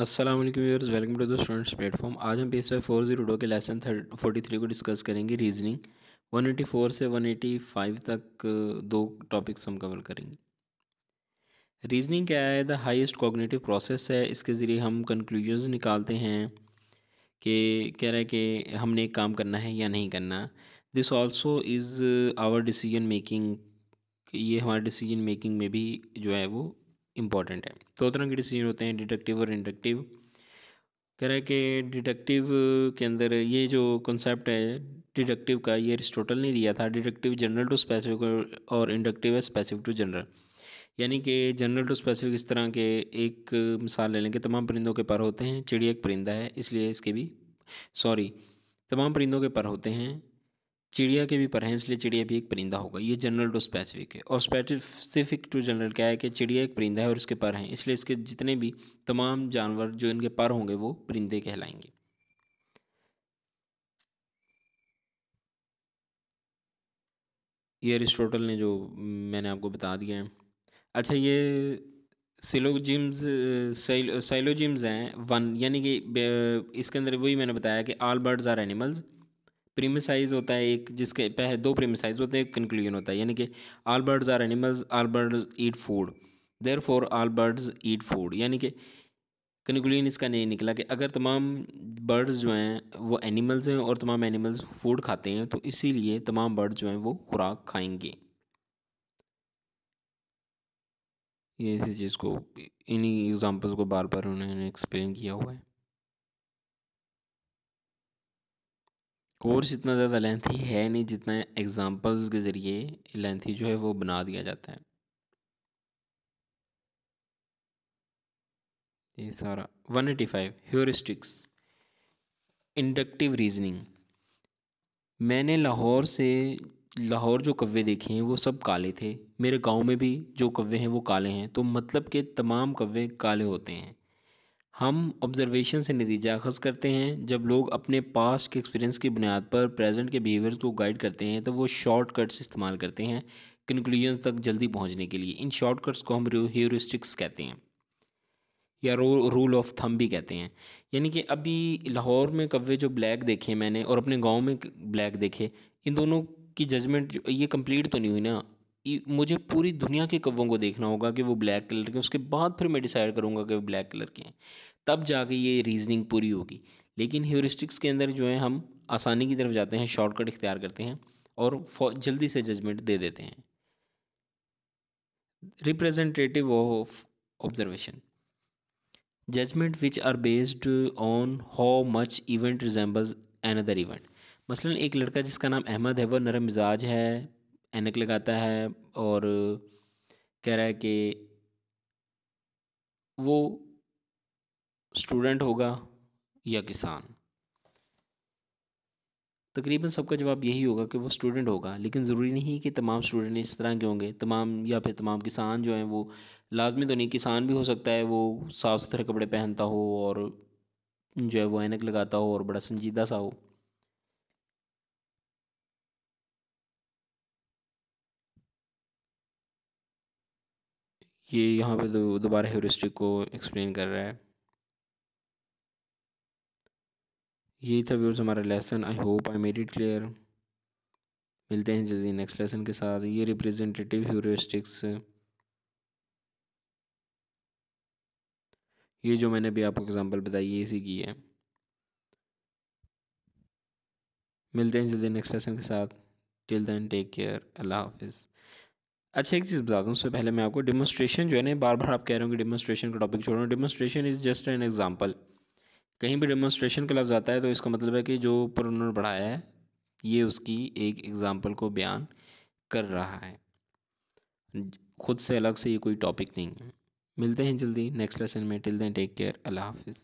अस्सलाम वालेकुम viewers, welcome to the students platform. आज हम पेज 402 के लेसन 43 को डिस्कस करेंगे। रीजनिंग 184 से 185 तक दो टॉपिक्स हम कवर करेंगे। रीजनिंग क्या है? द हाईएस्ट कॉग्निटिव प्रोसेस है। इसके ज़रिए हम कंक्लूजन्स निकालते हैं कि कह रहा है कि हमने एक काम करना है या नहीं करना। This also is our decision making. ये हमारे डिसीजन मेकिंग में भी जो है वो इम्पॉर्टेंट है। दो तरह के डिसीजन होते हैं, डिडक्टिव और इंडक्टिव। कह रहा है कि डिडक्टिव के अंदर ये जो कॉन्सेप्ट है डिडक्टिव का, ये अरिस्टोटल ने दिया था। डिडक्टिव जनरल टू स्पेसिफिक और इंडक्टिव है स्पेसिफिक टू जनरल। यानी कि जनरल टू स्पेसिफिक इस तरह के, एक मिसाल ले लें कि तमाम परिंदों के पर होते हैं, चिड़िया एक परिंदा है इसलिए इसके भी, सॉरी, तमाम परिंदों के पर होते हैं, चिड़िया के भी पर हैं इसलिए चिड़िया भी एक परिंदा होगा। ये जनरल टू स्पेसिफिक है। और स्पेसिफिक टू जनरल क्या है कि चिड़िया एक परिंदा है और इसके पर हैं इसलिए इसके जितने भी तमाम जानवर जो इनके पर होंगे वो परिंदे कहलाएंगे। ये अरिस्टोटल ने जो मैंने आपको बता दिया है। अच्छा, ये सिलोजिम्स, साइलोजिम्स हैं वन, यानी कि इसके अंदर वही मैंने बताया कि ऑल बर्ड्स आर एनिमल्स। प्रीमिसाइज होता है एक, जिसके पहले दो प्रीमिसाइज होते हैं, एक कंक्लूजन होता है, यानी कि all birds are animals, all birds eat food, therefore all birds eat food. यानी कि कंक्लूजन इसका नहीं निकला कि अगर तमाम बर्ड्स जो हैं वो एनिमल्स हैं और तमाम एनिमल्स फूड खाते हैं तो इसीलिए तमाम बर्ड्स जो हैं वो खुराक खाएंगे। ये इसी चीज़ को, इन्हीं एग्जांपल्स को बार बार उन्होंने एक्सप्लेन किया हुआ है। कोर्स इतना ज़्यादा लेंथी है नहीं जितना एग्जांपल्स के ज़रिए लेंथी जो है वो बना दिया जाता है। ये सारा 185 ह्यूरिस्टिक्स, इंडक्टिव रीजनिंग। मैंने लाहौर जो कौवे देखे हैं वो सब काले थे। मेरे गांव में भी जो कौवे हैं वो काले हैं, तो मतलब कि तमाम कौवे काले होते हैं। हम ऑब्जर्वेशन से नतीजा अखज़ करते हैं। जब लोग अपने पास्ट के एक्सपीरियंस की बुनियाद पर प्रेजेंट के बिहेवियर को गाइड करते हैं तो वो शॉर्टकट्स इस्तेमाल करते हैं कंक्लूजन्स तक जल्दी पहुंचने के लिए। इन शॉर्टकट्स को हम ह्यूरिस्टिक्स कहते हैं या रूल ऑफ थंब भी कहते हैं। यानी कि अभी लाहौर में कौवे जो ब्लैक देखे मैंने और अपने गांव में ब्लैक देखे, इन दोनों की जजमेंट जो ये कंप्लीट तो नहीं हुई ना। मुझे पूरी दुनिया के कौवों को देखना होगा कि वो ब्लैक कलर के, उसके बाद फिर मैं डिसाइड करूँगा कि वो ब्लैक कलर के हैं, तब जाके ये रीजनिंग पूरी होगी। लेकिन ह्यूरिस्टिक्स के अंदर जो है हम आसानी की तरफ जाते हैं, शॉर्टकट इख्तियार करते हैं और जल्दी से जजमेंट दे देते हैं। Representative of observation, judgement which are based on how much event resembles another event. मसलन एक लड़का जिसका नाम अहमद है, वह नरम मिजाज है, ऐनक लगाता है और कह रहा है कि वो स्टूडेंट होगा या किसान। तकरीबन सबका जवाब यही होगा कि वो स्टूडेंट होगा, लेकिन ज़रूरी नहीं कि तमाम स्टूडेंट इस तरह के होंगे। तमाम या फिर तमाम किसान जो हैं वो, लाजमी तो नहीं, किसान भी हो सकता है वो साफ़ सुथरे कपड़े पहनता हो और जो है वो ऐनक लगाता हो और बड़ा संजीदा सा हो। ये यहाँ पे दोबारा हेuriस्टिक को एक्सप्लेन कर रहा है। यही था व्यूअर्स हमारा lesson. I hope I made it clear. मिलते हैं जल्दी नेक्स्ट लेसन के साथ। ये रिप्रेजेंटेटिव हेuriस्टिक्स, ये जो मैंने अभी आपको एग्जांपल बताई ये इसी की है। मिलते हैं जल्दी नेक्स्ट लेसन के साथ। टिल देन टेक केयर, अल्लाह हाफिज़। अच्छा, एक चीज़ बता दूँ उससे पहले मैं आपको, डेमोस्ट्रेशन जो है ना, बार बार आप कह रहे हो कि डेमोस्ट्रेशन का टॉपिक छोड़ो। Demonstration is just an example. कहीं भी डेमोस्ट्रेशन का लफ्ज़ आता है तो इसका मतलब है कि जो ऊपर उन्होंने पढ़ाया है ये उसकी एक एग्जांपल को बयान कर रहा है, खुद से अलग से ये कोई टॉपिक नहीं है। मिलते हैं जल्दी नेक्स्ट लेसन में। टिल देन टेक केयर, अल्लाह हाफिज़।